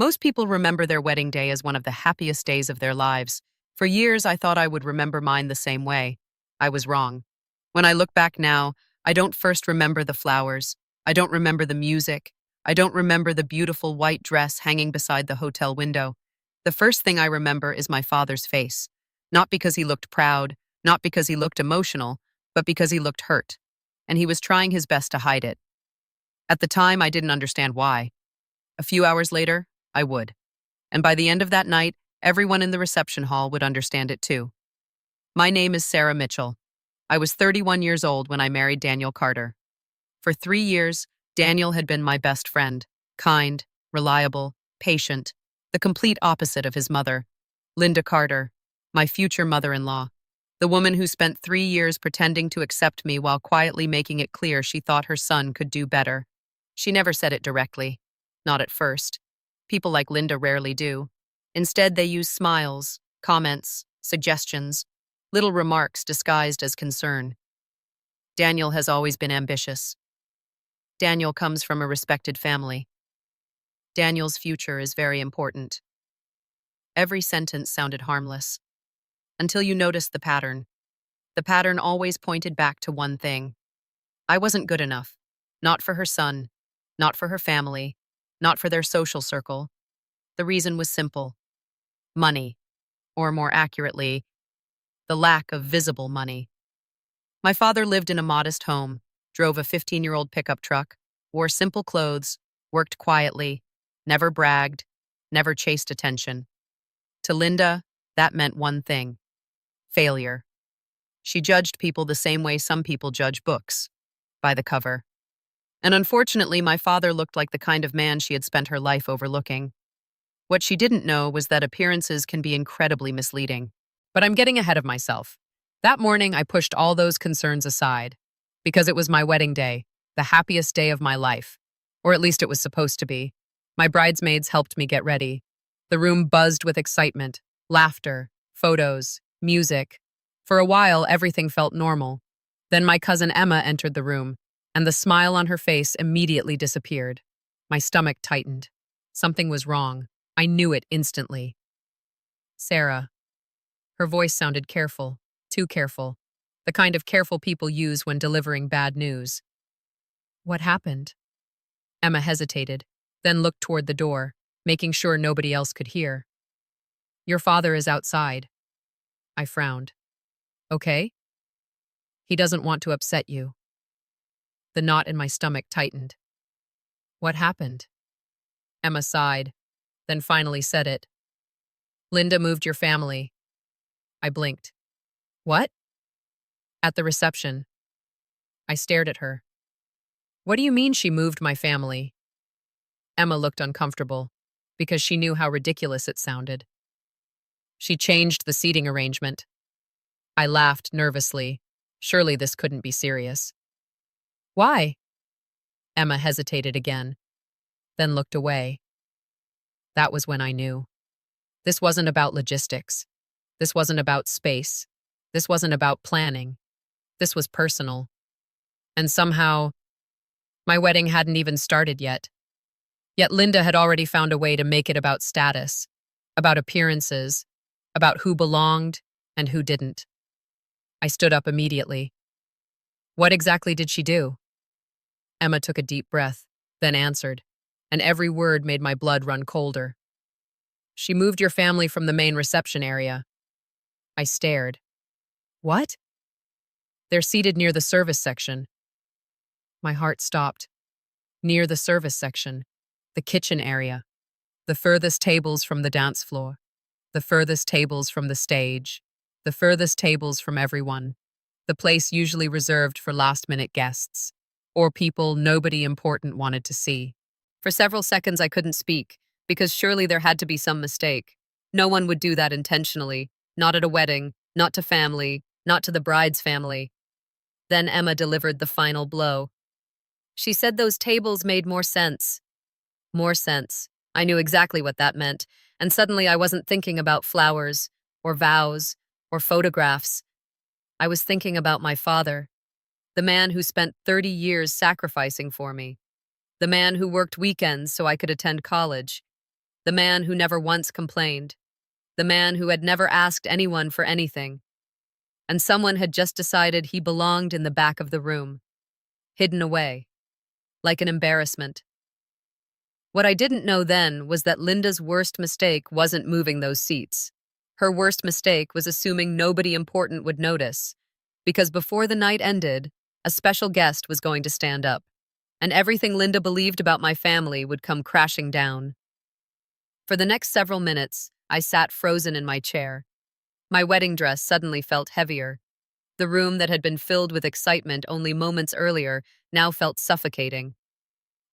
Most people remember their wedding day as one of the happiest days of their lives. For years, I thought I would remember mine the same way. I was wrong. When I look back now, I don't first remember the flowers. I don't remember the music. I don't remember the beautiful white dress hanging beside the hotel window. The first thing I remember is my father's face. Not because he looked proud, not because he looked emotional, but because he looked hurt. And he was trying his best to hide it. At the time, I didn't understand why. A few hours later, I would. And by the end of that night, everyone in the reception hall would understand it too. My name is Sarah Mitchell. I was 31 years old when I married Daniel Carter. For 3 years, Daniel had been my best friend, kind, reliable, patient, the complete opposite of his mother, Linda Carter, my future mother-in-law, the woman who spent 3 years pretending to accept me while quietly making it clear she thought her son could do better. She never said it directly, not at first. People like Linda rarely do. Instead, they use smiles, comments, suggestions, little remarks disguised as concern. Daniel has always been ambitious. Daniel comes from a respected family. Daniel's future is very important. Every sentence sounded harmless, until you noticed the pattern. The pattern always pointed back to one thing. I wasn't good enough. Not for her son, not for her family, not for their social circle. The reason was simple. Money, or more accurately, the lack of visible money. My father lived in a modest home, drove a 15-year-old pickup truck, wore simple clothes, worked quietly, never bragged, never chased attention. To Linda, that meant one thing: failure. She judged people the same way some people judge books, by the cover. And unfortunately, my father looked like the kind of man she had spent her life overlooking. What she didn't know was that appearances can be incredibly misleading. But I'm getting ahead of myself. That morning, I pushed all those concerns aside, because it was my wedding day, the happiest day of my life. Or at least it was supposed to be. My bridesmaids helped me get ready. The room buzzed with excitement, laughter, photos, music. For a while, everything felt normal. Then my cousin Emma entered the room, and the smile on her face immediately disappeared. My stomach tightened. Something was wrong. I knew it instantly. Sarah. Her voice sounded careful, too careful, the kind of careful people use when delivering bad news. What happened? Emma hesitated, then looked toward the door, making sure nobody else could hear. Your father is outside. I frowned. Okay? He doesn't want to upset you. The knot in my stomach tightened. What happened? Emma sighed, then finally said it. Linda moved your family. I blinked. What? At the reception. I stared at her. What do you mean she moved my family? Emma looked uncomfortable, because she knew how ridiculous it sounded. She changed the seating arrangement. I laughed nervously. Surely this couldn't be serious. Why? Emma hesitated again, then looked away. That was when I knew. This wasn't about logistics. This wasn't about space. This wasn't about planning. This was personal. And somehow, my wedding hadn't even started yet. Yet Linda had already found a way to make it about status, about appearances, about who belonged and who didn't. I stood up immediately. What exactly did she do? Emma took a deep breath, then answered, and every word made my blood run colder. She moved your family from the main reception area. I stared. What? They're seated near the service section. My heart stopped. Near the service section, the kitchen area, the furthest tables from the dance floor, the furthest tables from the stage, the furthest tables from everyone, the place usually reserved for last-minute guests, or people nobody important wanted to see. For several seconds I couldn't speak, because surely there had to be some mistake. No one would do that intentionally, not at a wedding, not to family, not to the bride's family. Then Emma delivered the final blow. She said those tables made more sense. More sense. I knew exactly what that meant, and suddenly I wasn't thinking about flowers, or vows, or photographs. I was thinking about my father, the man who spent 30 years sacrificing for me, the man who worked weekends so I could attend college, The man who never once complained. The man who had never asked anyone for anything. And someone had just decided he belonged in the back of the room, hidden away, like an embarrassment. What I didn't know then was that Linda's worst mistake wasn't moving those seats. Her worst mistake was assuming nobody important would notice, because before the night ended, a special guest was going to stand up, and everything Linda believed about my family would come crashing down. For the next several minutes, I sat frozen in my chair. My wedding dress suddenly felt heavier. The room that had been filled with excitement only moments earlier now felt suffocating.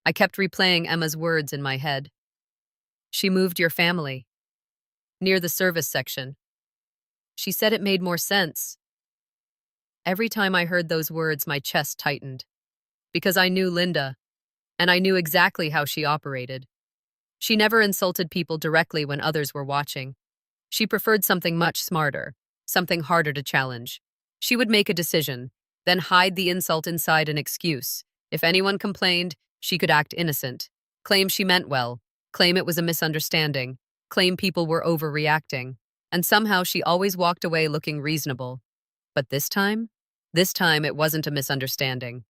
I kept replaying Emma's words in my head. She moved your family. Near the service section. She said it made more sense. Every time I heard those words, my chest tightened. Because I knew Linda, and I knew exactly how she operated. She never insulted people directly when others were watching. She preferred something much smarter, something harder to challenge. She would make a decision, then hide the insult inside an excuse. If anyone complained, she could act innocent, claim she meant well, claim it was a misunderstanding, claim people were overreacting, and somehow she always walked away looking reasonable. But this time it wasn't a misunderstanding.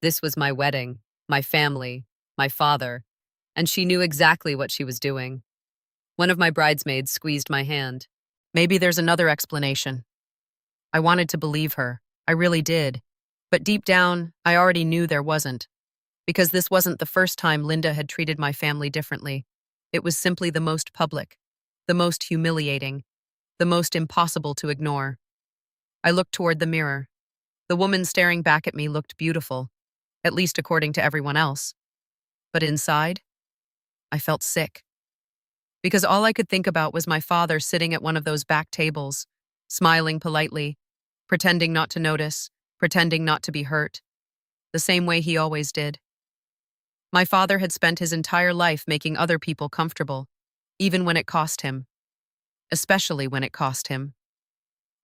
This was my wedding, my family, my father, and she knew exactly what she was doing. One of my bridesmaids squeezed my hand. Maybe there's another explanation. I wanted to believe her. I really did. But deep down, I already knew there wasn't. Because this wasn't the first time Linda had treated my family differently. It was simply the most public, the most humiliating, the most impossible to ignore. I looked toward the mirror. The woman staring back at me looked beautiful, at least according to everyone else. But inside, I felt sick. Because all I could think about was my father sitting at one of those back tables, smiling politely, pretending not to notice, pretending not to be hurt, the same way he always did. My father had spent his entire life making other people comfortable, even when it cost him. Especially when it cost him.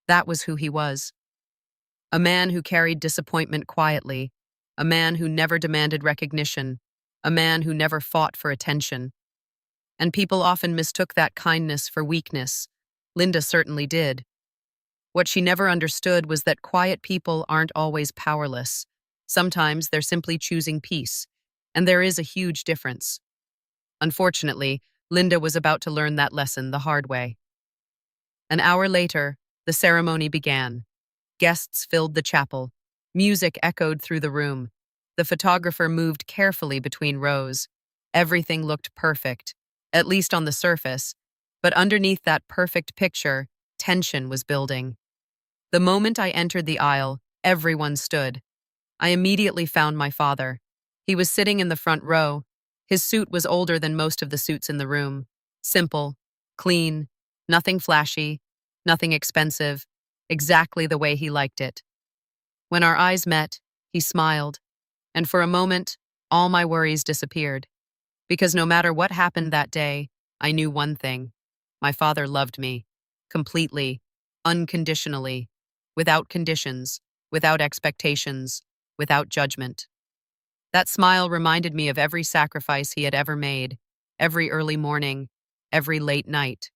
That was who he was. A man who carried disappointment quietly, a man who never demanded recognition, a man who never fought for attention. And people often mistook that kindness for weakness. Linda certainly did. What she never understood was that quiet people aren't always powerless. Sometimes they're simply choosing peace, and there is a huge difference. Unfortunately, Linda was about to learn that lesson the hard way. An hour later, the ceremony began. Guests filled the chapel. Music echoed through the room. The photographer moved carefully between rows. Everything looked perfect, at least on the surface, but underneath that perfect picture, tension was building. The moment I entered the aisle, everyone stood. I immediately found my father. He was sitting in the front row. His suit was older than most of the suits in the room. Simple, clean, nothing flashy, nothing expensive, exactly the way he liked it. When our eyes met, he smiled, and for a moment, all my worries disappeared. Because no matter what happened that day, I knew one thing. My father loved me. Completely. Unconditionally. Without conditions. Without expectations. Without judgment. That smile reminded me of every sacrifice he had ever made. Every early morning. Every late night.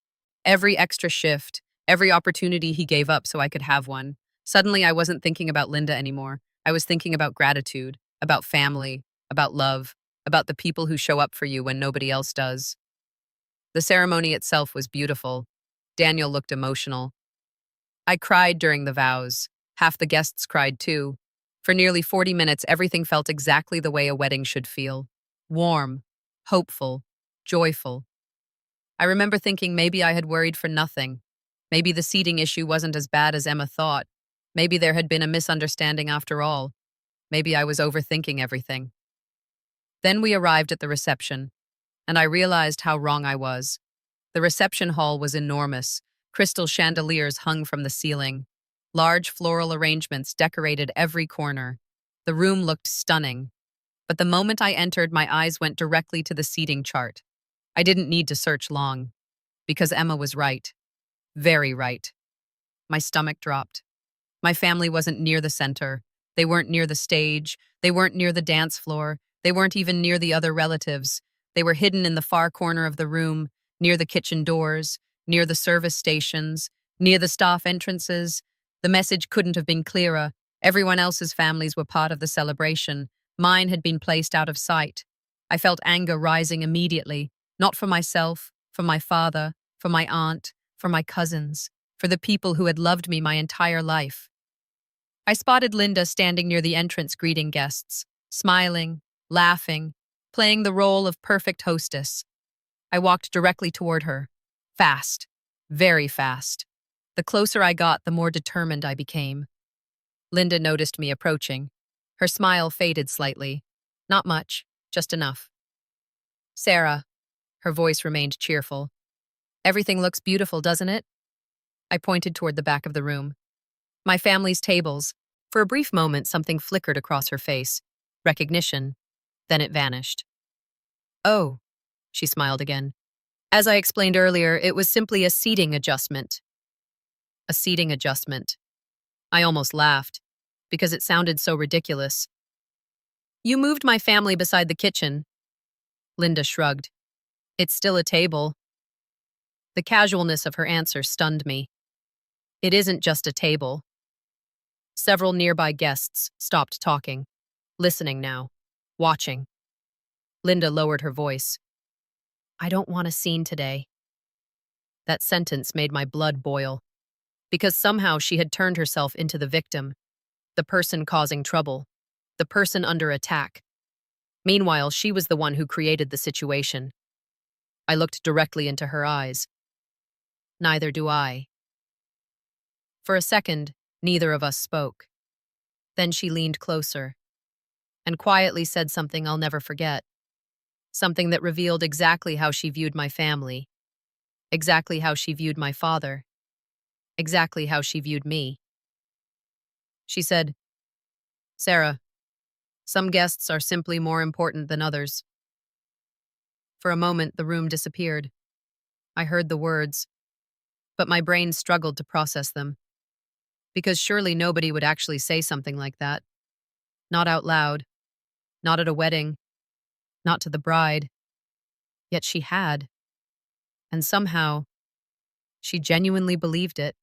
Every extra shift. Every opportunity he gave up so I could have one. Suddenly, I wasn't thinking about Linda anymore. I was thinking about gratitude, about family, about love, about the people who show up for you when nobody else does. The ceremony itself was beautiful. Daniel looked emotional. I cried during the vows. Half the guests cried too. For nearly 40 minutes, everything felt exactly the way a wedding should feel. Warm, hopeful, joyful. I remember thinking maybe I had worried for nothing. Maybe the seating issue wasn't as bad as Emma thought. Maybe there had been a misunderstanding after all. Maybe I was overthinking everything. Then we arrived at the reception, and I realized how wrong I was. The reception hall was enormous. Crystal chandeliers hung from the ceiling. Large floral arrangements decorated every corner. The room looked stunning. But the moment I entered, my eyes went directly to the seating chart. I didn't need to search long, because Emma was right. Very right. My stomach dropped. My family wasn't near the center. They weren't near the stage. They weren't near the dance floor. They weren't even near the other relatives. They were hidden in the far corner of the room, near the kitchen doors, near the service stations, near the staff entrances. The message couldn't have been clearer. Everyone else's families were part of the celebration. Mine had been placed out of sight. I felt anger rising immediately, not for myself, for my father, for my aunt, for my cousins, for the people who had loved me my entire life. I spotted Linda standing near the entrance greeting guests, smiling, laughing, playing the role of perfect hostess. I walked directly toward her. Fast. Very fast. The closer I got, the more determined I became. Linda noticed me approaching. Her smile faded slightly. Not much, just enough. Sarah. Her voice remained cheerful. Everything looks beautiful, doesn't it? I pointed toward the back of the room. My family's tables. For a brief moment, something flickered across her face. Recognition. Then it vanished. Oh, she smiled again. As I explained earlier, it was simply a seating adjustment. A seating adjustment. I almost laughed, because it sounded so ridiculous. You moved my family beside the kitchen. Linda shrugged. It's still a table. The casualness of her answer stunned me. It isn't just a table. Several nearby guests stopped talking, listening now, watching. Linda lowered her voice. I don't want a scene today. That sentence made my blood boil, because somehow she had turned herself into the victim, the person causing trouble, the person under attack. Meanwhile, she was the one who created the situation. I looked directly into her eyes. Neither do I. For a second, neither of us spoke. Then she leaned closer and quietly said something I'll never forget. Something that revealed exactly how she viewed my family, exactly how she viewed my father, exactly how she viewed me. She said, Sarah, some guests are simply more important than others. For a moment, the room disappeared. I heard the words, but my brain struggled to process them. Because surely nobody would actually say something like that. Not out loud, not at a wedding, not to the bride. Yet she had. And somehow, she genuinely believed it.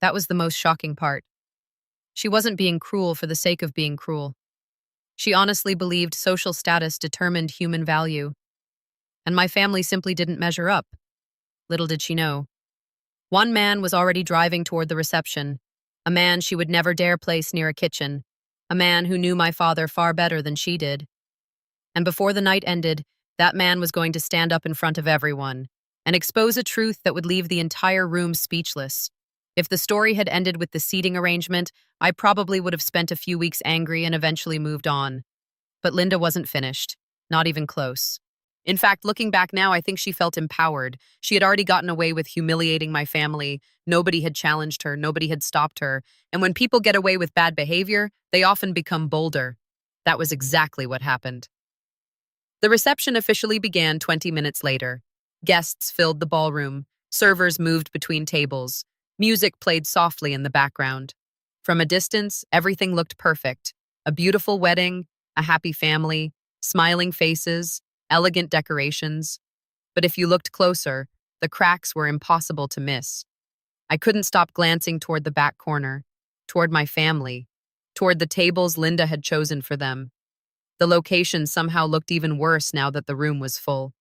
That was the most shocking part. She wasn't being cruel for the sake of being cruel. She honestly believed social status determined human value. And my family simply didn't measure up. Little did she know. One man was already driving toward the reception, a man she would never dare place near a kitchen, a man who knew my father far better than she did. And before the night ended, that man was going to stand up in front of everyone and expose a truth that would leave the entire room speechless. If the story had ended with the seating arrangement, I probably would have spent a few weeks angry and eventually moved on. But Linda wasn't finished, not even close. In fact, looking back now, I think she felt empowered. She had already gotten away with humiliating my family. Nobody had challenged her. Nobody had stopped her. And when people get away with bad behavior, they often become bolder. That was exactly what happened. The reception officially began 20 minutes later. Guests filled the ballroom. Servers moved between tables. Music played softly in the background. From a distance, everything looked perfect. A beautiful wedding, a happy family, smiling faces, elegant decorations. But if you looked closer, the cracks were impossible to miss. I couldn't stop glancing toward the back corner, toward my family, toward the tables Linda had chosen for them. The location somehow looked even worse now that the room was full.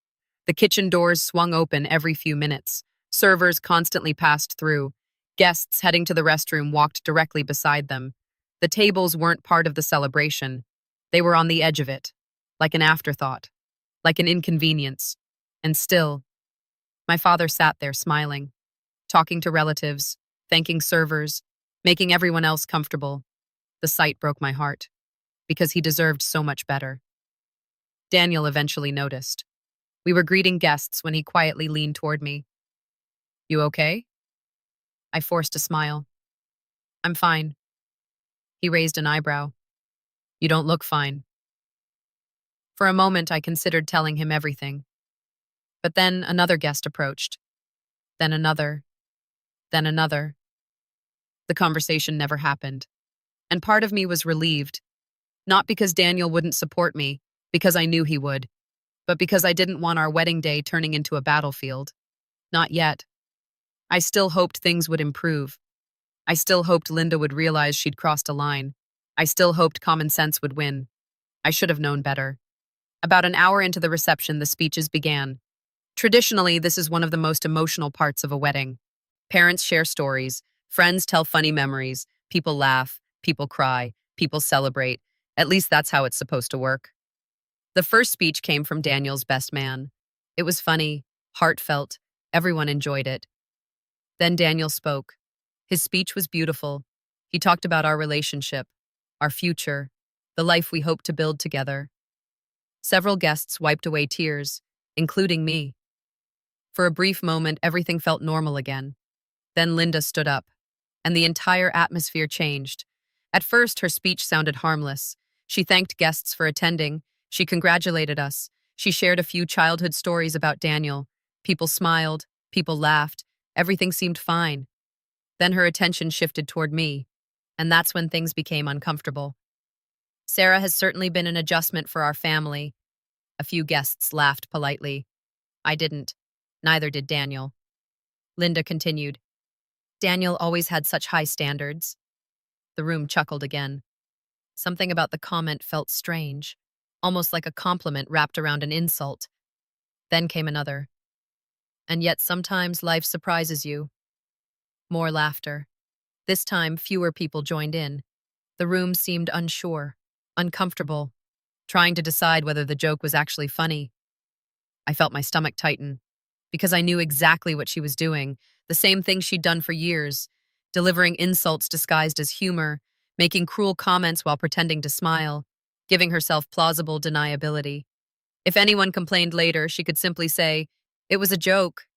The kitchen doors swung open every few minutes. Servers constantly passed through. Guests heading to the restroom walked directly beside them. The tables weren't part of the celebration. They were on the edge of it, like an afterthought, like an inconvenience. And still, my father sat there smiling, talking to relatives, thanking servers, making everyone else comfortable. The sight broke my heart, because he deserved so much better. Daniel eventually noticed. We were greeting guests when he quietly leaned toward me. You okay? I forced a smile. I'm fine. He raised an eyebrow. You don't look fine. For a moment, I considered telling him everything. But then another guest approached. Then another. Then another. The conversation never happened. And part of me was relieved. Not because Daniel wouldn't support me, because I knew he would. but because I didn't want our wedding day turning into a battlefield. Not yet. I still hoped things would improve. I still hoped Linda would realize she'd crossed a line. I still hoped common sense would win. I should have known better. About an hour into the reception, the speeches began. Traditionally, this is one of the most emotional parts of a wedding. Parents share stories, friends tell funny memories, people laugh, people cry, people celebrate. At least that's how it's supposed to work. The first speech came from Daniel's best man. It was funny, heartfelt, everyone enjoyed it. Then Daniel spoke. His speech was beautiful. He talked about our relationship, our future, the life we hope to build together. Several guests wiped away tears, including me. For a brief moment, everything felt normal again. Then Linda stood up, and the entire atmosphere changed. At first, her speech sounded harmless. She thanked guests for attending. She congratulated us. She shared a few childhood stories about Daniel. People smiled. People laughed. Everything seemed fine. Then her attention shifted toward me, and that's when things became uncomfortable. Sarah has certainly been an adjustment for our family. A few guests laughed politely. I didn't. Neither did Daniel. Linda continued. Daniel always had such high standards. The room chuckled again. Something about the comment felt strange, almost like a compliment wrapped around an insult. Then came another. And yet sometimes life surprises you. More laughter. This time, fewer people joined in. The room seemed unsure, uncomfortable, trying to decide whether the joke was actually funny. I felt my stomach tighten, because I knew exactly what she was doing, the same thing she'd done for years, delivering insults disguised as humor, making cruel comments while pretending to smile, giving herself plausible deniability. If anyone complained later, she could simply say, "It was a joke."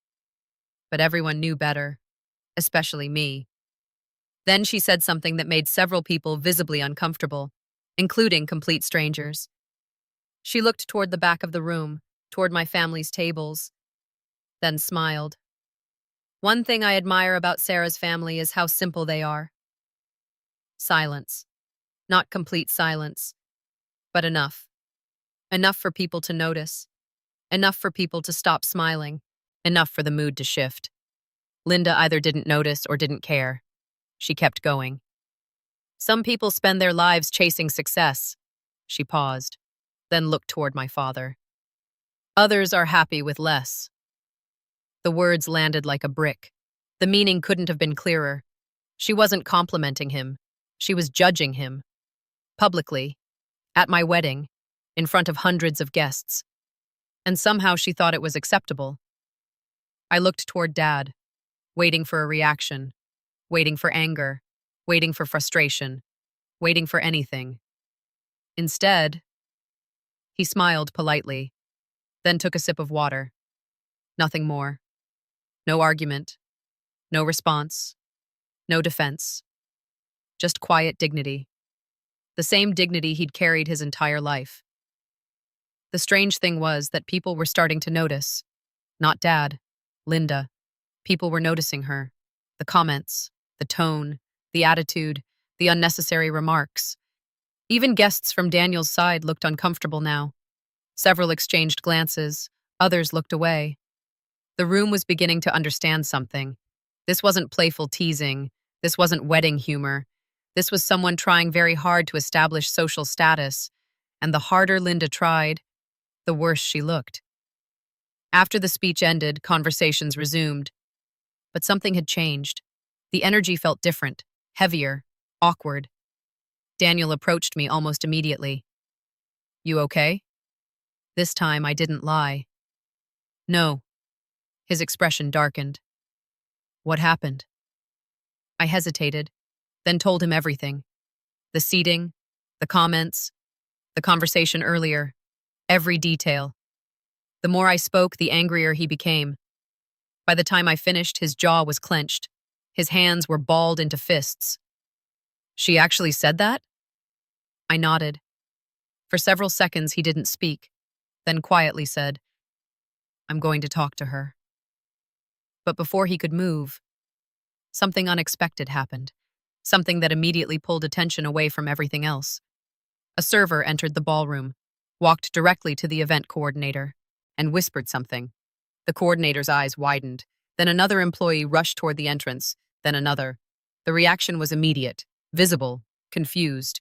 But everyone knew better, especially me. Then she said something that made several people visibly uncomfortable, including complete strangers. She looked toward the back of the room, toward my family's tables, then smiled. One thing I admire about Sarah's family is how simple they are. Silence. Not complete silence, but enough. Enough for people to notice. Enough for people to stop smiling. Enough for the mood to shift. Linda either didn't notice or didn't care. She kept going. Some people spend their lives chasing success. She paused, then looked toward my father. Others are happy with less. The words landed like a brick. The meaning couldn't have been clearer. She wasn't complimenting him. She was judging him. Publicly. At my wedding. In front of hundreds of guests. And somehow she thought it was acceptable. I looked toward Dad, waiting for a reaction, waiting for anger, waiting for frustration, waiting for anything. Instead, he smiled politely, then took a sip of water. Nothing more. No argument. No response. No defense. Just quiet dignity. The same dignity he'd carried his entire life. The strange thing was that people were starting to notice. Not Dad. Linda. People were noticing her. The comments. The tone. The attitude. The unnecessary remarks. Even guests from Daniel's side looked uncomfortable now. Several exchanged glances. Others looked away. The room was beginning to understand something. This wasn't playful teasing. This wasn't wedding humor. This was someone trying very hard to establish social status. And the harder Linda tried, the worse she looked. After the speech ended, conversations resumed. But something had changed. The energy felt different, heavier, awkward. Daniel approached me almost immediately. You okay? This time I didn't lie. No. His expression darkened. What happened? I hesitated, then told him everything. The seating, the comments, the conversation earlier, every detail. The more I spoke, the angrier he became. By the time I finished, his jaw was clenched. His hands were balled into fists. She actually said that? I nodded. For several seconds, he didn't speak, then quietly said, I'm going to talk to her. But before he could move, something unexpected happened, something that immediately pulled attention away from everything else. A server entered the ballroom. walked directly to the event coordinator, and whispered something. The coordinator's eyes widened. Then another employee rushed toward the entrance, then another. The reaction was immediate, visible, confused.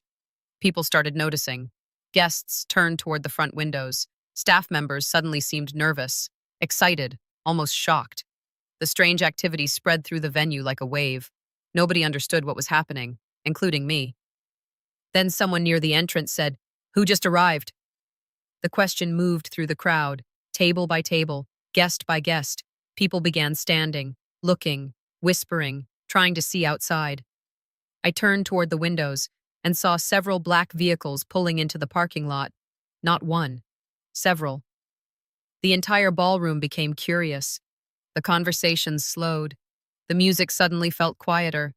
People started noticing. Guests turned toward the front windows. Staff members suddenly seemed nervous, excited, almost shocked. The strange activity spread through the venue like a wave. Nobody understood what was happening, including me. Then someone near the entrance said, "Who just arrived?" The question moved through the crowd, table by table, guest by guest. People began standing, looking, whispering, trying to see outside. I turned toward the windows and saw several black vehicles pulling into the parking lot. Not one, several. The entire ballroom became curious. The conversations slowed. The music suddenly felt quieter.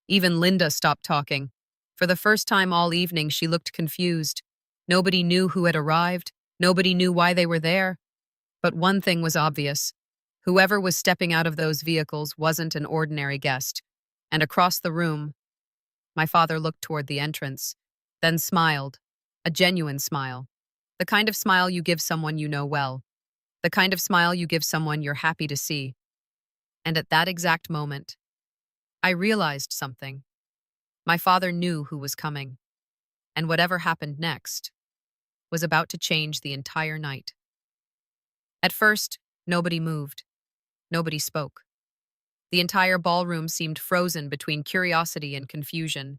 Even Linda stopped talking. For the first time all evening, she looked confused. Nobody knew who had arrived. Nobody knew why they were there. But one thing was obvious. Whoever was stepping out of those vehicles wasn't an ordinary guest. And across the room, my father looked toward the entrance, then smiled. A genuine smile. The kind of smile you give someone you know well. The kind of smile you give someone you're happy to see. And at that exact moment, I realized something. My father knew who was coming, and whatever happened next was about to change the entire night. At first, nobody moved. Nobody spoke. The entire ballroom seemed frozen between curiosity and confusion.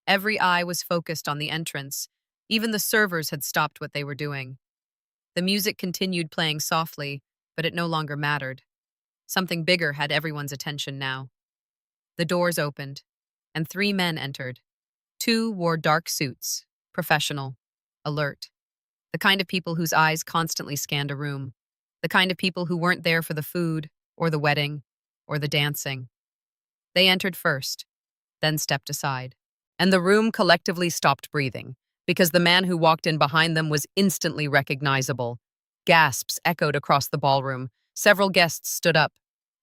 Every eye was focused on the entrance. Even the servers had stopped what they were doing. The music continued playing softly, but it no longer mattered. Something bigger had everyone's attention now. The doors opened, and 3 men entered. 2 wore dark suits, professional, alert. The kind of people whose eyes constantly scanned a room. The kind of people who weren't there for the food, or the wedding, or the dancing. They entered first, then stepped aside. And the room collectively stopped breathing, because the man who walked in behind them was instantly recognizable. Gasps echoed across the ballroom. Several guests stood up.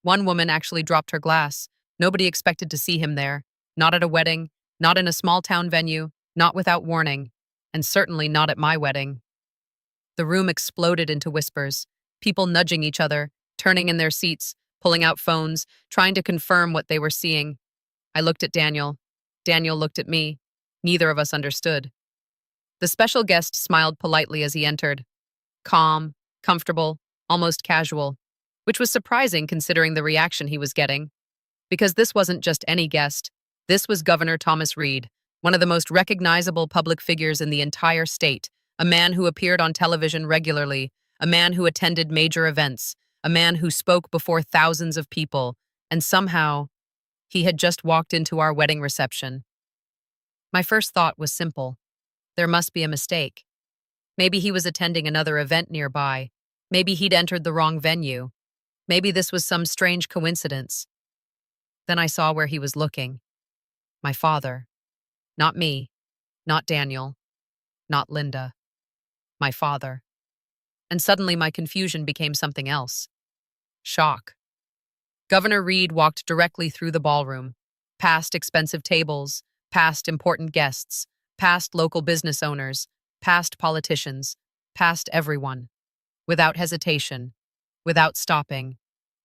One woman actually dropped her glass. Nobody expected to see him there. Not at a wedding, not in a small-town venue, not without warning, and certainly not at my wedding. The room exploded into whispers, people nudging each other, turning in their seats, pulling out phones, trying to confirm what they were seeing. I looked at Daniel. Daniel looked at me. Neither of us understood. The special guest smiled politely as he entered. Calm, comfortable, almost casual, which was surprising considering the reaction he was getting. Because this wasn't just any guest. This was Governor Thomas Reed, one of the most recognizable public figures in the entire state, a man who appeared on television regularly, a man who attended major events, a man who spoke before thousands of people, and somehow, he had just walked into our wedding reception. My first thought was simple. There must be a mistake. Maybe he was attending another event nearby. Maybe he'd entered the wrong venue. Maybe this was some strange coincidence. Then I saw where he was looking. My father. Not me. Not Daniel. Not Linda. My father. And suddenly my confusion became something else. Shock. Governor Reed walked directly through the ballroom, past expensive tables, past important guests, past local business owners, past politicians, past everyone, without hesitation, without stopping,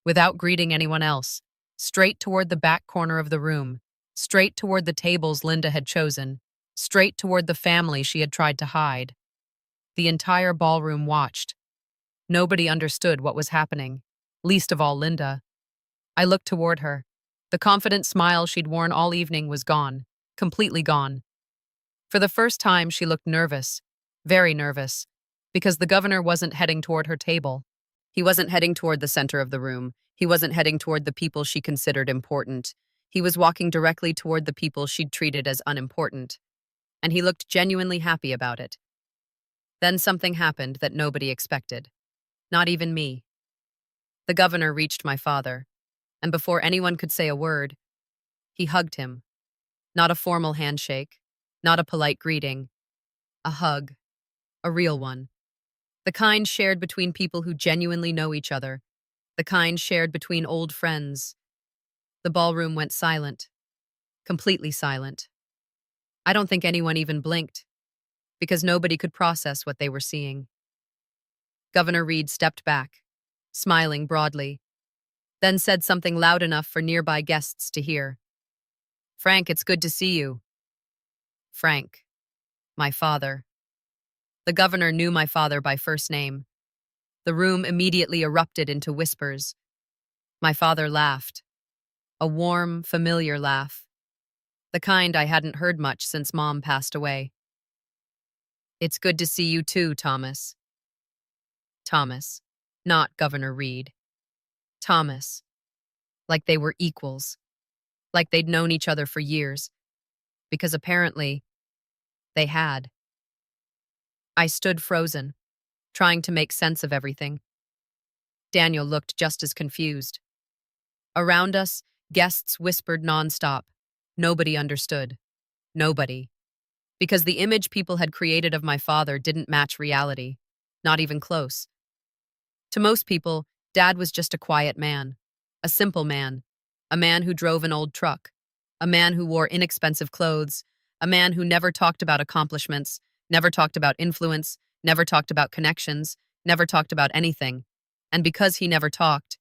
without greeting anyone else, straight toward the back corner of the room, straight toward the tables Linda had chosen, straight toward the family she had tried to hide. The entire ballroom watched. Nobody understood what was happening, least of all Linda. I looked toward her. The confident smile she'd worn all evening was gone, completely gone. For the first time, she looked nervous, very nervous, because the governor wasn't heading toward her table. He wasn't heading toward the center of the room. He wasn't heading toward the people she considered important. He was walking directly toward the people she'd treated as unimportant. And he looked genuinely happy about it. Then something happened that nobody expected. Not even me. The governor reached my father, and before anyone could say a word, he hugged him. Not a formal handshake, not a polite greeting. A hug. A real one. The kind shared between people who genuinely know each other. The kind shared between old friends. The ballroom went silent. Completely silent. I don't think anyone even blinked. because nobody could process what they were seeing. Governor Reed stepped back, smiling broadly, then said something loud enough for nearby guests to hear. "Frank, it's good to see you." Frank, my father. The governor knew my father by first name. The room immediately erupted into whispers. My father laughed. A warm, familiar laugh. The kind I hadn't heard much since Mom passed away. "It's good to see you too, Thomas." Thomas, not Governor Reed. Thomas. Like they were equals. Like they'd known each other for years. Because apparently, they had. I stood frozen, trying to make sense of everything. Daniel looked just as confused. Around us, guests whispered nonstop. Nobody understood. Nobody. Because the image people had created of my father didn't match reality. Not even close. To most people, Dad was just a quiet man. A simple man. A man who drove an old truck. A man who wore inexpensive clothes. A man who never talked about accomplishments, never talked about influence, never talked about connections, never talked about anything. And because he never talked,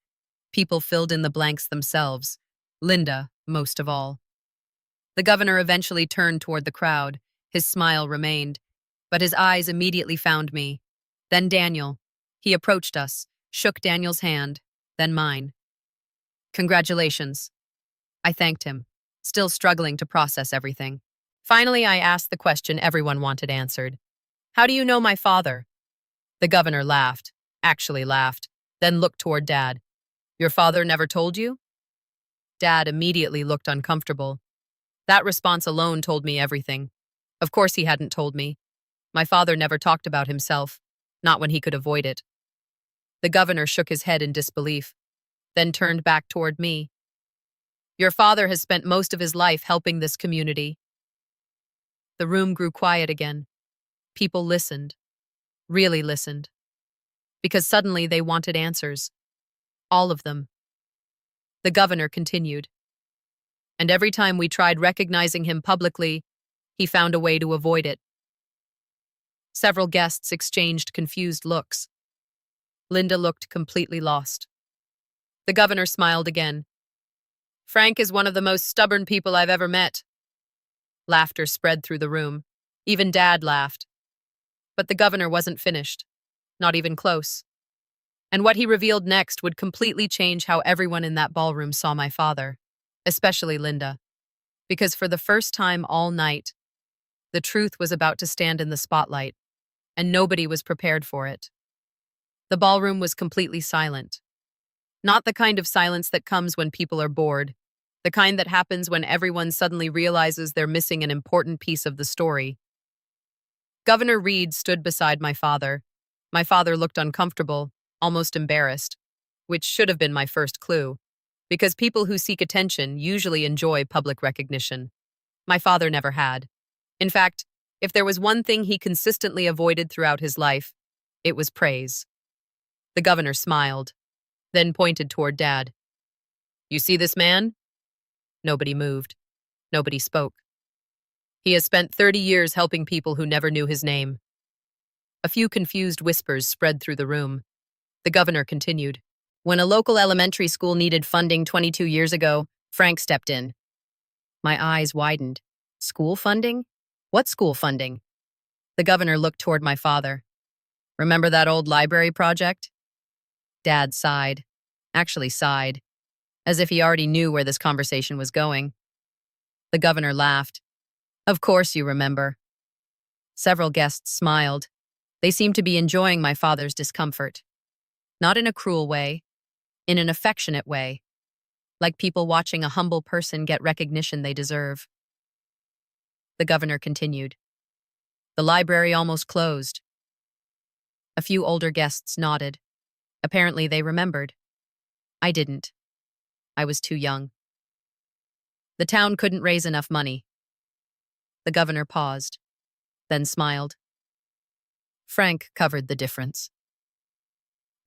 people filled in the blanks themselves. Linda, most of all. The governor eventually turned toward the crowd. His smile remained, but his eyes immediately found me. Then Daniel. He approached us, shook Daniel's hand, then mine. "Congratulations." I thanked him, still struggling to process everything. Finally, I asked the question everyone wanted answered. "How do you know my father?" The governor laughed, actually laughed, then looked toward Dad. "Your father never told you?" Dad immediately looked uncomfortable. That response alone told me everything. Of course he hadn't told me. My father never talked about himself, not when he could avoid it. The governor shook his head in disbelief, then turned back toward me. "Your father has spent most of his life helping this community." The room grew quiet again. People listened. Really listened. Because suddenly they wanted answers. All of them. The governor continued. "And every time we tried recognizing him publicly, he found a way to avoid it." Several guests exchanged confused looks. Linda looked completely lost. The governor smiled again. "Frank is one of the most stubborn people I've ever met." Laughter spread through the room. Even Dad laughed. But the governor wasn't finished. Not even close. And what he revealed next would completely change how everyone in that ballroom saw my father, especially Linda. Because for the first time all night, the truth was about to stand in the spotlight, and nobody was prepared for it. The ballroom was completely silent. Not the kind of silence that comes when people are bored, the kind that happens when everyone suddenly realizes they're missing an important piece of the story. Governor Reed stood beside my father. My father looked uncomfortable, almost embarrassed, which should have been my first clue, because people who seek attention usually enjoy public recognition. My father never had. In fact, if there was one thing he consistently avoided throughout his life, it was praise. The governor smiled, then pointed toward Dad. "You see this man?" Nobody moved. Nobody spoke. "He has spent 30 years helping people who never knew his name." A few confused whispers spread through the room. The governor continued. "When a local elementary school needed funding 22 years ago, Frank stepped in." My eyes widened. "School funding? What school funding?" The governor looked toward my father. "Remember that old library project?" Dad sighed. Actually sighed, as if he already knew where this conversation was going. The governor laughed. "Of course you remember." Several guests smiled. They seemed to be enjoying my father's discomfort. Not in a cruel way, in an affectionate way, like people watching a humble person get recognition they deserve. The governor continued. "The library almost closed." A few older guests nodded. Apparently they remembered. I didn't. I was too young. "The town couldn't raise enough money." The governor paused, then smiled. "Frank covered the difference."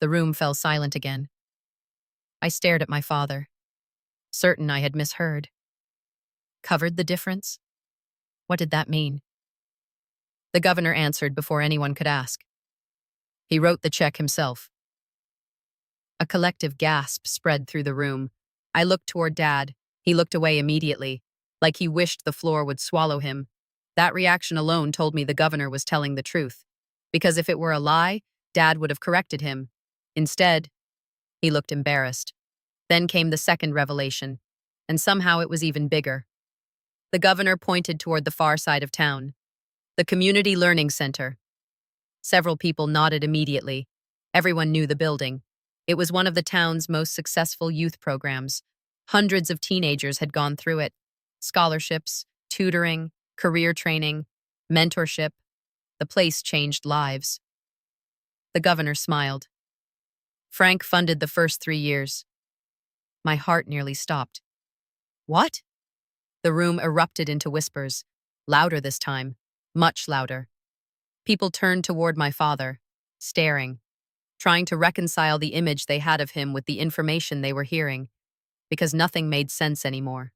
The room fell silent again. I stared at my father, certain I had misheard. Covered the difference? What did that mean? The governor answered before anyone could ask. He wrote the check himself. A collective gasp spread through the room. I looked toward Dad. He looked away immediately, like he wished the floor would swallow him. That reaction alone told me the governor was telling the truth. Because if it were a lie, Dad would have corrected him. Instead, he looked embarrassed. Then came the second revelation, and somehow it was even bigger. The governor pointed toward the far side of town. The Community Learning Center. Several people nodded immediately. Everyone knew the building. It was one of the town's most successful youth programs. Hundreds of teenagers had gone through it. Scholarships, tutoring, career training, mentorship. The place changed lives. The governor smiled. Frank funded the first 3 years. My heart nearly stopped. What? The room erupted into whispers, louder this time, much louder. People turned toward my father, staring, trying to reconcile the image they had of him with the information they were hearing, because nothing made sense anymore.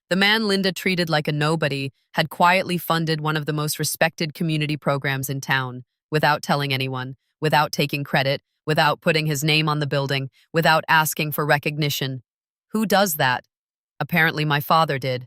The man Linda treated like a nobody had quietly funded one of the most respected community programs in town, without telling anyone, without taking credit, without putting his name on the building, without asking for recognition. Who does that? Apparently my father did.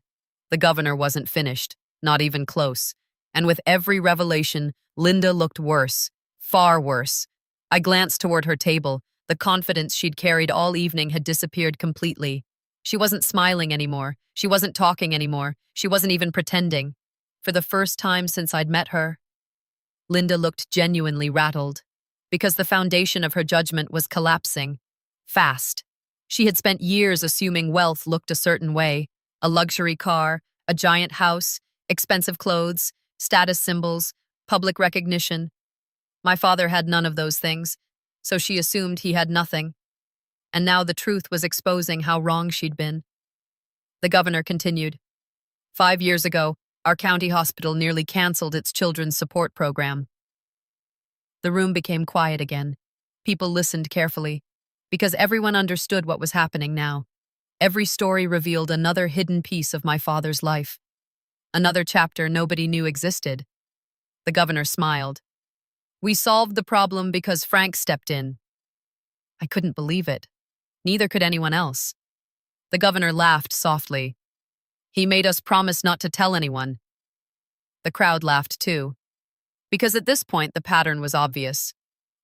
The governor wasn't finished, not even close. And with every revelation, Linda looked worse, far worse. I glanced toward her table. The confidence she'd carried all evening had disappeared completely. She wasn't smiling anymore. She wasn't talking anymore. She wasn't even pretending. For the first time since I'd met her, Linda looked genuinely rattled, because the foundation of her judgment was collapsing. Fast. She had spent years assuming wealth looked a certain way: a luxury car, a giant house, expensive clothes, status symbols, public recognition. My father had none of those things, so she assumed he had nothing. And now the truth was exposing how wrong she'd been. The governor continued. 5 years ago, our county hospital nearly canceled its children's support program. The room became quiet again. People listened carefully, because everyone understood what was happening now. Every story revealed another hidden piece of my father's life. Another chapter nobody knew existed. The governor smiled. We solved the problem because Frank stepped in. I couldn't believe it. Neither could anyone else. The governor laughed softly. He made us promise not to tell anyone. The crowd laughed too. Because at this point, the pattern was obvious.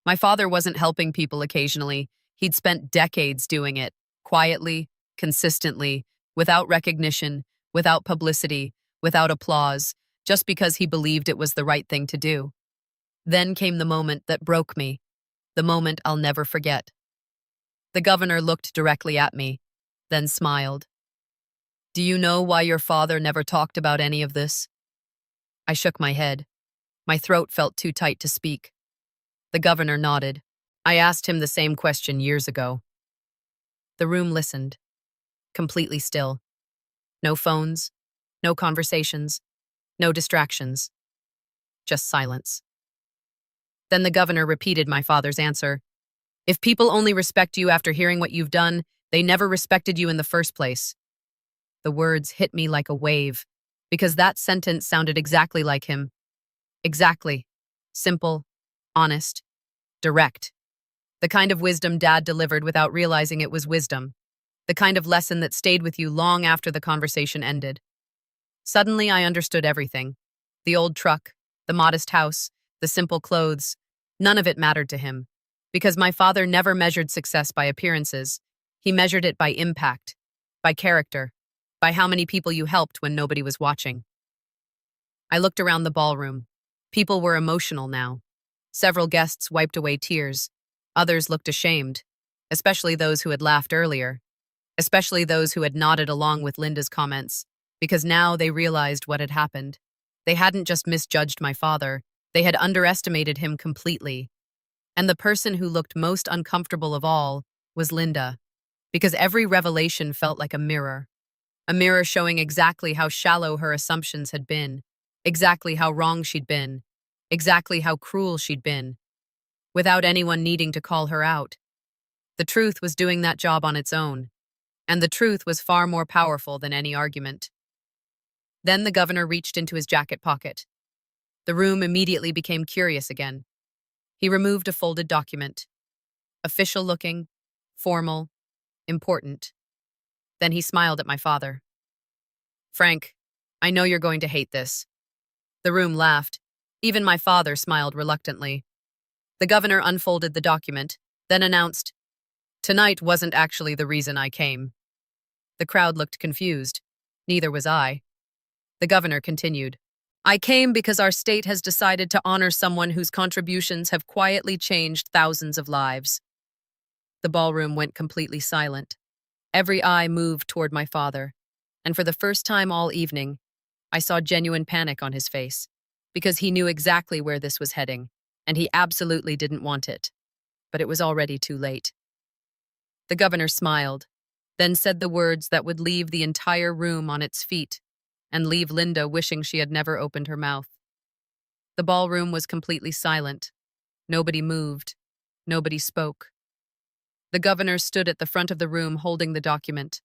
My father wasn't helping people occasionally. He'd spent decades doing it, quietly, consistently, without recognition, without publicity, without applause, just because he believed it was the right thing to do. Then came the moment that broke me, the moment I'll never forget. The governor looked directly at me, then smiled. Do you know why your father never talked about any of this? I shook my head. My throat felt too tight to speak. The governor nodded. I asked him the same question years ago. The room listened, completely still. No phones, no conversations, no distractions, just silence. Then the governor repeated my father's answer. If people only respect you after hearing what you've done, they never respected you in the first place. The words hit me like a wave, because that sentence sounded exactly like him. Exactly. Simple, honest, direct. The kind of wisdom Dad delivered without realizing it was wisdom. The kind of lesson that stayed with you long after the conversation ended. Suddenly I understood everything. The old truck, the modest house, the simple clothes. None of it mattered to him. Because my father never measured success by appearances. He measured it by impact, by character, by how many people you helped when nobody was watching. I looked around the ballroom. People were emotional now. Several guests wiped away tears. Others looked ashamed, especially those who had laughed earlier, especially those who had nodded along with Linda's comments, because now they realized what had happened. They hadn't just misjudged my father, they had underestimated him completely. And the person who looked most uncomfortable of all was Linda, because every revelation felt like a mirror showing exactly how shallow her assumptions had been, exactly how wrong she'd been, exactly how cruel she'd been, without anyone needing to call her out. The truth was doing that job on its own, and the truth was far more powerful than any argument. Then the governor reached into his jacket pocket. The room immediately became curious again. He removed a folded document. Official looking, formal, important. Then he smiled at my father. Frank, I know you're going to hate this. The room laughed. Even my father smiled reluctantly. The governor unfolded the document, then announced, "Tonight wasn't actually the reason I came." The crowd looked confused. Neither was I. The governor continued, "I came because our state has decided to honor someone whose contributions have quietly changed thousands of lives." The ballroom went completely silent. Every eye moved toward my father, and for the first time all evening, I saw genuine panic on his face, because he knew exactly where this was heading, and he absolutely didn't want it. But it was already too late. The governor smiled, then said the words that would leave the entire room on its feet and leave Linda wishing she had never opened her mouth. The ballroom was completely silent. Nobody moved. Nobody spoke. The governor stood at the front of the room holding the document.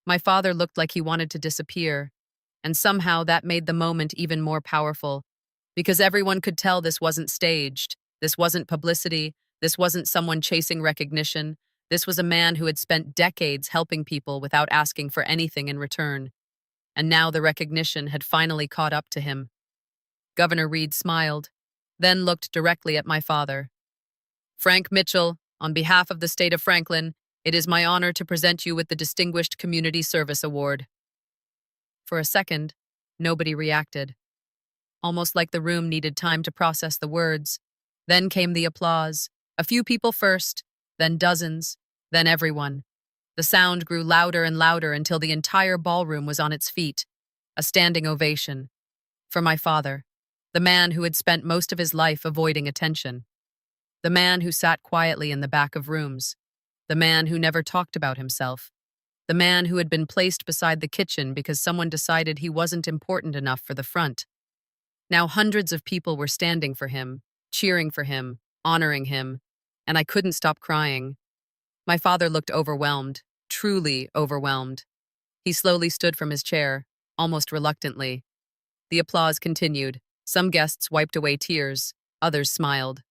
My father looked like he wanted to disappear, and somehow that made the moment even more powerful, because everyone could tell this wasn't staged, this wasn't publicity, this wasn't someone chasing recognition. This was a man who had spent decades helping people without asking for anything in return. And now the recognition had finally caught up to him. Governor Reed smiled, then looked directly at my father. "Frank Mitchell, on behalf of the state of Franklin, it is my honor to present you with the Distinguished Community Service Award." For a second, nobody reacted, almost like the room needed time to process the words. Then came the applause. A few people first, then dozens, then everyone. The sound grew louder and louder until the entire ballroom was on its feet. A standing ovation. For my father, the man who had spent most of his life avoiding attention. The man who sat quietly in the back of rooms. The man who never talked about himself. The man who had been placed beside the kitchen because someone decided he wasn't important enough for the front. Now hundreds of people were standing for him, cheering for him, honoring him, and I couldn't stop crying. My father looked overwhelmed, truly overwhelmed. He slowly stood from his chair, almost reluctantly. The applause continued. Some guests wiped away tears, others smiled.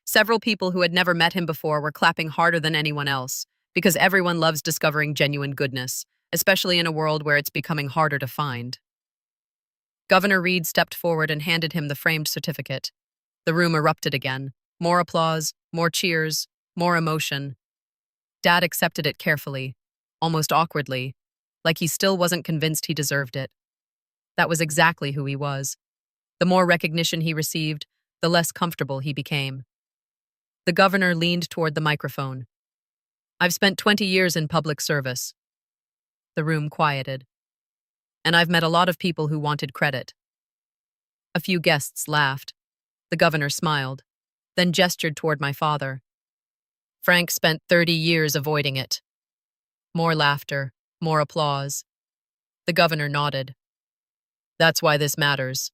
Several people who had never met him before were clapping harder than anyone else, because everyone loves discovering genuine goodness, especially in a world where it's becoming harder to find. Governor Reed stepped forward and handed him the framed certificate. The room erupted again. More applause, more cheers, more emotion. Dad accepted it carefully, almost awkwardly, like he still wasn't convinced he deserved it. That was exactly who he was. The more recognition he received, the less comfortable he became. The governor leaned toward the microphone. "I've spent 20 years in public service." The room quieted. "And I've met a lot of people who wanted credit." A few guests laughed. The governor smiled, then gestured toward my father. "Frank spent 30 years avoiding it." More laughter, more applause. The governor nodded. "That's why this matters."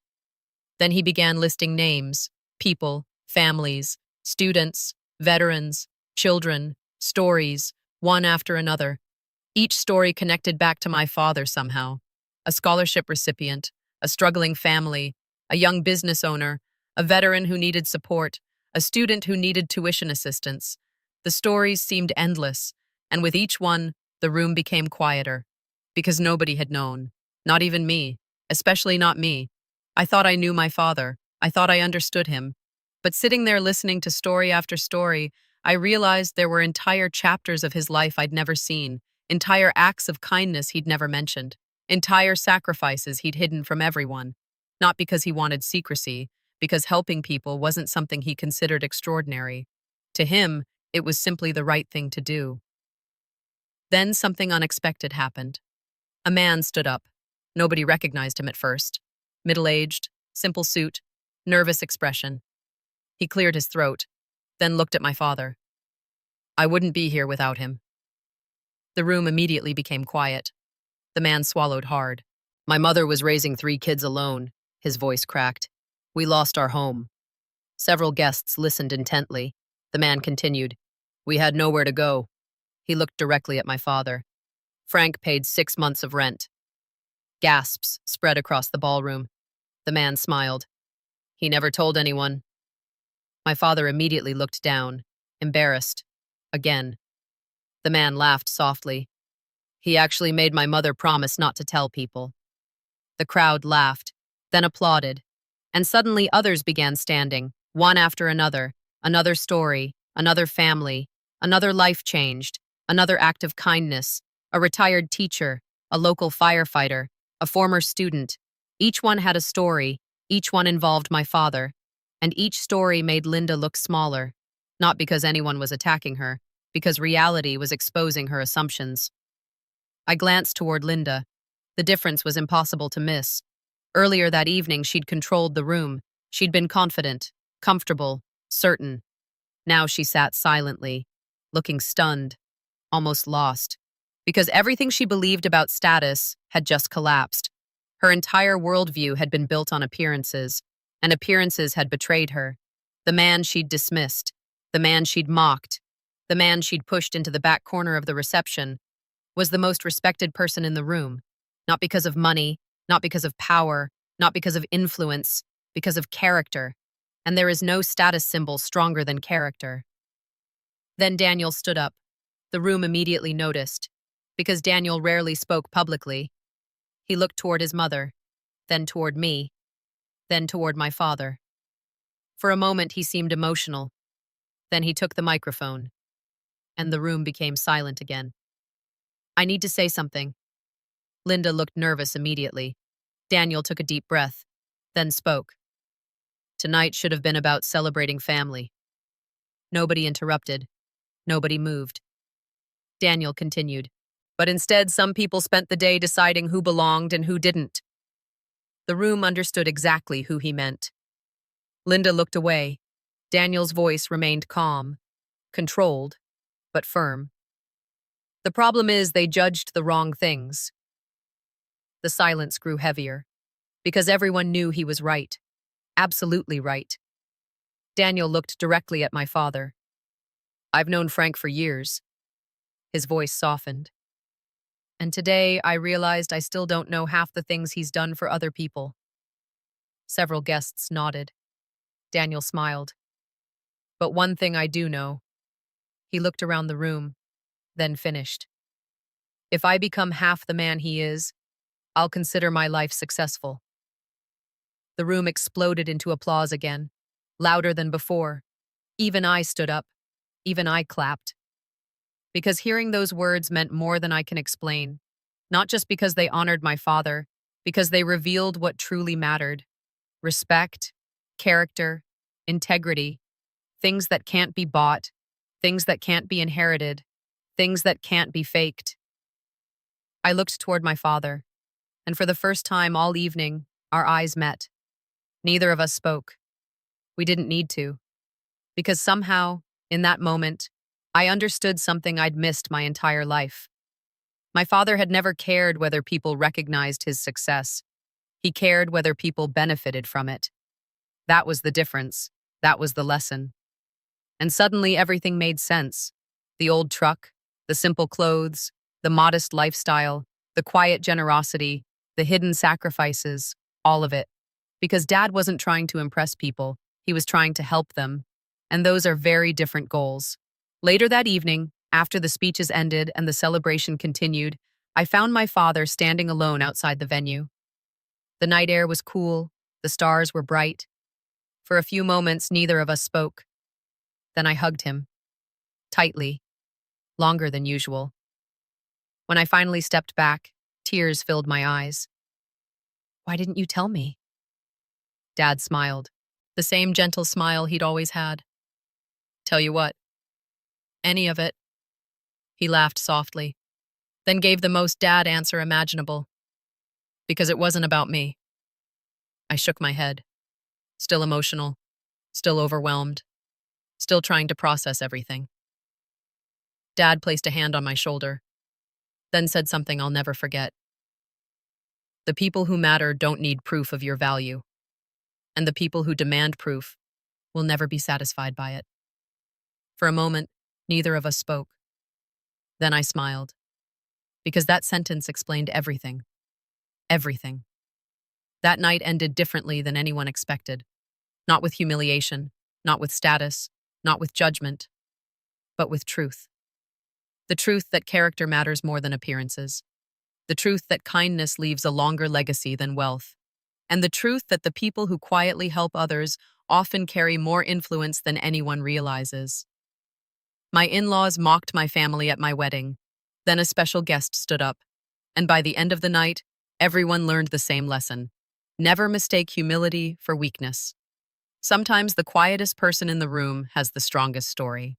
Then he began listing names, people, families, students, veterans, children, stories, one after another. Each story connected back to my father somehow. A scholarship recipient, a struggling family, a young business owner, a veteran who needed support, a student who needed tuition assistance. The stories seemed endless, and with each one, the room became quieter. Because nobody had known. Not even me. Especially not me. I thought I knew my father. I thought I understood him. But sitting there listening to story after story, I realized there were entire chapters of his life I'd never seen, entire acts of kindness he'd never mentioned, entire sacrifices he'd hidden from everyone. Not because he wanted secrecy, because helping people wasn't something he considered extraordinary. To him, it was simply the right thing to do. Then something unexpected happened. A man stood up. Nobody recognized him at first. Middle-aged, simple suit, nervous expression. He cleared his throat, then looked at my father. "I wouldn't be here without him." The room immediately became quiet. The man swallowed hard. "My mother was raising 3 kids alone," his voice cracked. "We lost our home." Several guests listened intently. The man continued. "We had nowhere to go." He looked directly at my father. "Frank paid 6 months of rent." Gasps spread across the ballroom. The man smiled. He never told anyone. My father immediately looked down, embarrassed. Again. The man laughed softly. He actually made my mother promise not to tell people. The crowd laughed, then applauded, and suddenly others began standing, one after another. Another story, another family, another life changed, another act of kindness, a retired teacher, a local firefighter, a former student. Each one had a story, each one involved my father, and each story made Linda look smaller, not because anyone was attacking her, because reality was exposing her assumptions. I glanced toward Linda. The difference was impossible to miss. Earlier that evening, she'd controlled the room. She'd been confident, comfortable, certain. Now she sat silently, looking stunned, almost lost, because everything she believed about status had just collapsed. Her entire worldview had been built on appearances, and appearances had betrayed her. The man she'd dismissed, the man she'd mocked, the man she'd pushed into the back corner of the reception, was the most respected person in the room, not because of money, not because of power, not because of influence, because of character. And there is no status symbol stronger than character. Then Daniel stood up. The room immediately noticed, because Daniel rarely spoke publicly. He looked toward his mother, then toward me, then toward my father. For a moment he seemed emotional. Then he took the microphone, and the room became silent again. I need to say something. Linda looked nervous immediately. Daniel took a deep breath, then spoke. Tonight should have been about celebrating family. Nobody interrupted. Nobody moved. Daniel continued. But instead, some people spent the day deciding who belonged and who didn't. The room understood exactly who he meant. Linda looked away. Daniel's voice remained calm, controlled, but firm. The problem is they judged the wrong things. The silence grew heavier, because everyone knew he was right. Absolutely right. Daniel looked directly at my father. I've known Frank for years. His voice softened. And today I realized I still don't know half the things he's done for other people. Several guests nodded. Daniel smiled. But one thing I do know. He looked around the room, then finished. If I become half the man he is, I'll consider my life successful. The room exploded into applause again, louder than before. Even I stood up. Even I clapped. Because hearing those words meant more than I can explain. Not just because they honored my father, because they revealed what truly mattered. Respect, character, integrity, things that can't be bought, things that can't be inherited, things that can't be faked. I looked toward my father, and for the first time all evening, our eyes met. Neither of us spoke. We didn't need to. Because somehow, in that moment, I understood something I'd missed my entire life. My father had never cared whether people recognized his success. He cared whether people benefited from it. That was the difference. That was the lesson. And suddenly everything made sense. The old truck, the simple clothes, the modest lifestyle, the quiet generosity, the hidden sacrifices, all of it. Because Dad wasn't trying to impress people, he was trying to help them. And those are very different goals. Later that evening, after the speeches ended and the celebration continued, I found my father standing alone outside the venue. The night air was cool, the stars were bright. For a few moments, neither of us spoke. Then I hugged him. Tightly. Longer than usual. When I finally stepped back, tears filled my eyes. Why didn't you tell me? Dad smiled. The same gentle smile he'd always had. Tell you what. Any of it. He laughed softly, then gave the most dad answer imaginable. Because it wasn't about me. I shook my head. Still emotional. Still overwhelmed. Still trying to process everything. Dad placed a hand on my shoulder, then said something I'll never forget. The people who matter don't need proof of your value, and the people who demand proof will never be satisfied by it. For a moment, neither of us spoke. Then I smiled, because that sentence explained everything. Everything. That night ended differently than anyone expected. Not with humiliation, not with status, not with judgment, but with truth. The truth that character matters more than appearances. The truth that kindness leaves a longer legacy than wealth. And the truth that the people who quietly help others often carry more influence than anyone realizes. My in-laws mocked my family at my wedding. Then a special guest stood up. And by the end of the night, everyone learned the same lesson. Never mistake humility for weakness. Sometimes the quietest person in the room has the strongest story.